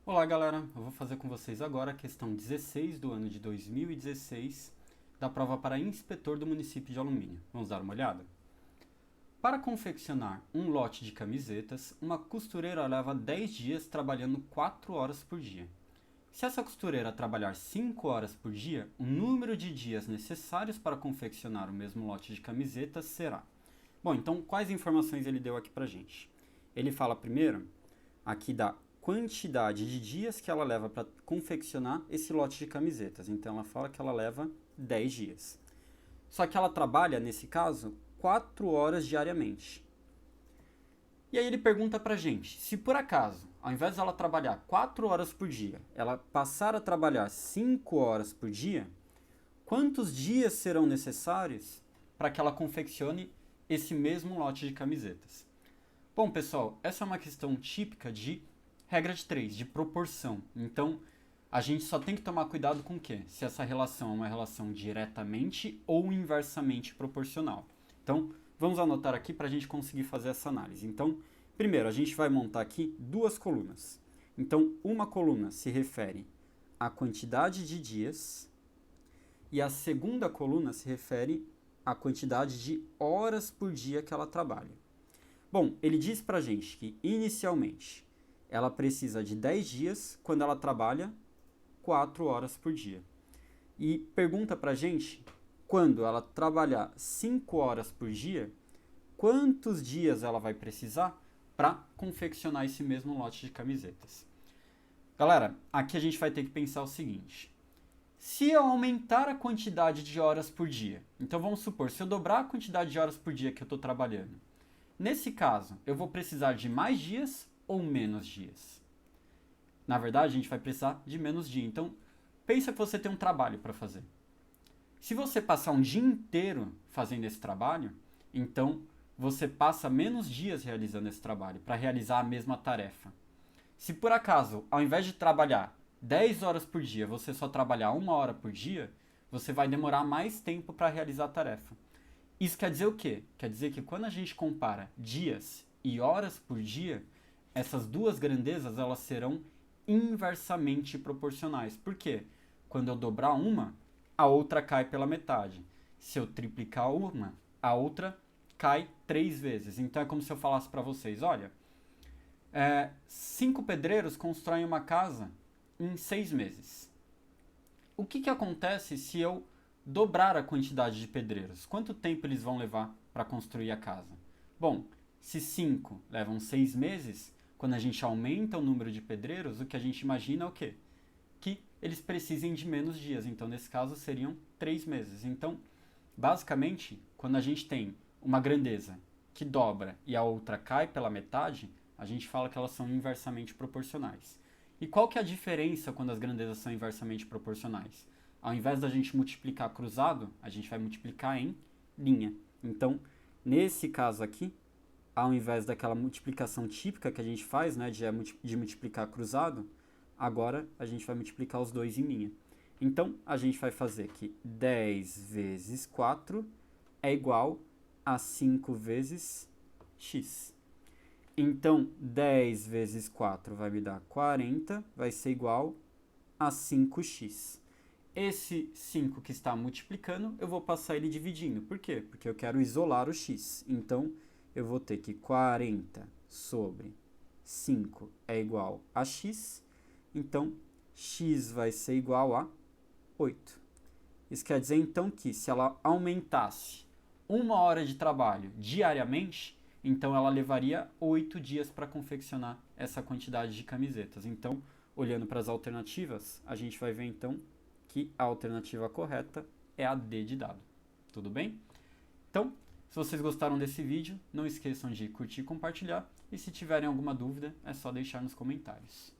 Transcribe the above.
Olá galera, eu vou fazer com vocês agora a questão 16 do ano de 2016 da prova para inspetor do município de Alumínio. Vamos dar uma olhada? Para confeccionar um lote de camisetas, uma costureira leva 10 dias trabalhando 4 horas por dia. Se essa costureira trabalhar 5 horas por dia, o número de dias necessários para confeccionar o mesmo lote de camisetas será... Bom, então quais informações ele deu aqui pra gente? Ele fala primeiro aqui da quantidade de dias que ela leva para confeccionar esse lote de camisetas. Então ela fala que ela leva 10 dias. Só que ela trabalha, nesse caso, 4 horas diariamente. E aí ele pergunta pra gente, se por acaso, ao invés dela trabalhar 4 horas por dia, ela passar a trabalhar 5 horas por dia, quantos dias serão necessários para que ela confeccione esse mesmo lote de camisetas? Bom, pessoal, essa é uma questão típica de regra de 3, de proporção. Então, a gente só tem que tomar cuidado com o quê? Se essa relação é uma relação diretamente ou inversamente proporcional. Então, vamos anotar aqui para a gente conseguir fazer essa análise. Então, primeiro, a gente vai montar aqui duas colunas. Então, uma coluna se refere à quantidade de dias e a segunda coluna se refere à quantidade de horas por dia que ela trabalha. Bom, ele diz pra gente que, inicialmente, ela precisa de 10 dias quando ela trabalha 4 horas por dia. E pergunta pra gente, quando ela trabalhar 5 horas por dia, quantos dias ela vai precisar para confeccionar esse mesmo lote de camisetas. Galera, aqui a gente vai ter que pensar o seguinte. Se eu aumentar a quantidade de horas por dia, então vamos supor, se eu dobrar a quantidade de horas por dia que eu estou trabalhando, nesse caso, eu vou precisar de mais dias ou menos dias? Na verdade, a gente vai precisar de menos dia. Então, pensa que você tem um trabalho para fazer. Se você passar um dia inteiro fazendo esse trabalho, então você passa menos dias realizando esse trabalho para realizar a mesma tarefa. Se por acaso, ao invés de trabalhar 10 horas por dia, você só trabalhar 1 hora por dia, você vai demorar mais tempo para realizar a tarefa. Isso quer dizer o quê? Quer dizer que quando a gente compara dias e horas por dia, essas duas grandezas elas serão inversamente proporcionais. Por quê? Quando eu dobrar uma, a outra cai pela metade. Se eu triplicar uma, a outra cai 3 vezes. Então é como se eu falasse para vocês, olha, 5 pedreiros constroem uma casa em 6 meses. O que acontece se eu dobrar a quantidade de pedreiros? Quanto tempo eles vão levar para construir a casa? Bom, se 5 levam 6 meses, quando a gente aumenta o número de pedreiros, o que a gente imagina é o quê? Que eles precisem de menos dias. Então, nesse caso, seriam 3 meses. Então, basicamente, quando a gente tem uma grandeza que dobra e a outra cai pela metade, a gente fala que elas são inversamente proporcionais. E qual que é a diferença quando as grandezas são inversamente proporcionais? Ao invés da gente multiplicar cruzado, a gente vai multiplicar em linha. Então, nesse caso aqui, ao invés daquela multiplicação típica que a gente faz, né, de multiplicar cruzado, agora a gente vai multiplicar os dois em linha. Então, a gente vai fazer que 10 vezes 4 é igual a 5 vezes x. Então, 10 vezes 4 vai me dar 40, vai ser igual a 5x. Esse 5 que está multiplicando, eu vou passar ele dividindo. Por quê? Porque eu quero isolar o x. Então, eu vou ter que 40 sobre 5 é igual a x. Então, x vai ser igual a 8. Isso quer dizer, então, que se ela aumentasse 1 hora de trabalho diariamente, então ela levaria 8 dias para confeccionar essa quantidade de camisetas. Então, olhando para as alternativas, a gente vai ver, então, que a alternativa correta é a D de dado. Tudo bem? Então, se vocês gostaram desse vídeo, não esqueçam de curtir e compartilhar. E se tiverem alguma dúvida, é só deixar nos comentários.